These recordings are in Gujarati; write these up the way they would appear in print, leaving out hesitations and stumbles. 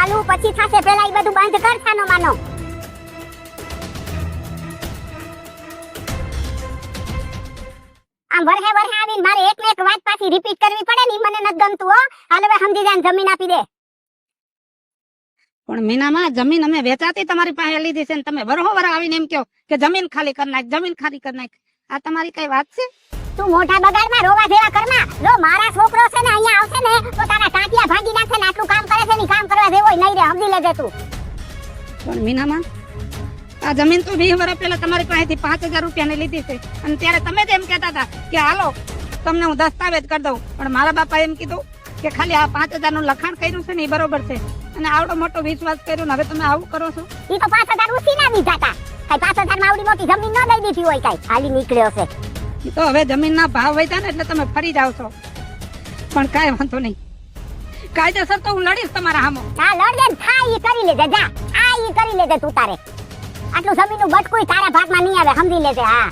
ચાલુ પછી થાશે, પેલા ઈ બધું બંધ કર છાનો માનો. આમ વરહે આવીને મારે એક ને એક વાત પાછી રિપીટ કરવી પડે ને, ઈ મને નથી ગમતું હો. હાલ હવે સમજી જાય, જમીન આપી દે. પણ મીનામાં જમીન અમે વેચાતી તમારી પાસે લીધી છે ને તમે વરહોવર આવીને એમ કહો કે જમીન ખાલી કરી નાખ, જમીન ખાલી કરી નાખ. આ તમારી કઈ વાત છે? તું મોઢા બગાડમાં રોવા જેવા કરમાં. જો મારા છોકરો છે ને અહીંયા આવશે ને તો તારા ટાંટિયા ભાગી નાખે ને. આટલું કામ કરે છે ને, કામ કરવા જેવો નહીં રે, સમજી લેજે તું. પણ મીનામાં આ જમીન તો 20 વર્ષ પહેલા તમારી પાસેથી 5000 રૂપિયાની લીધી છે અને ત્યારે તમે જ એમ કહેતા હતા કે હાલો તમને હું દસ્તાવેજ કરી દઉં. પણ મારા બાપા એમ કીધું કે ખાલી આ 5000 નું લખાણ કર્યું છે ને એ બરોબર છે, અને આવડો મોટો વિશ્વાસ કર્યો ને હવે તમે આવું કરો છો. ઈ તો 5000 ઉછી ના દીધા હતા. કઈ 5000 માં આવડી મોટી જમીન ન દઈ દીધી હોય, કઈ હાલી નીકળ્યો છે. ઈ તો હવે જમીનના ભાવ વધ્યા ને એટલે તમે ફરી જાવ છો. પણ કાંઈ વાંધો નહીં, કાયદેસર તો હું લડીશ તમારા સામે. હા લડજે ને, થા ઈ કરી લેજે. જા આ ઈ કરી લેજે તું તારે. આટલું જમીનનું બટકું તારા ભાગમાં નહીં આવે, સમજી લેજે. હા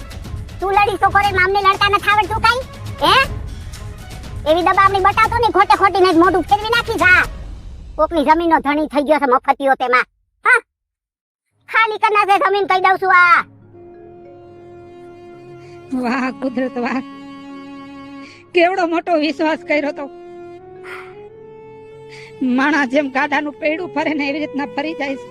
તું લડીશ તો કરે, મામને લડતા નથી આવડતું કઈ? હે એવી દબાવણી બતાવતો ને, ખોટે ખોટી ને મોઢું ફેરવી નાખી. જા કોકની જમીનનો ધણી થઈ ગયો છે મફતિયો તેમાં. હા ખાલી કરના છે જમીન, કહી દઉં છું. આ વાહ કુદરત વાહ, કેવડો મોટો વિશ્વાસ કર્યો તો. માણસ જેમ ગાડાનું પૈડું ફરે ને એવી રીતના ફરી જાય છે.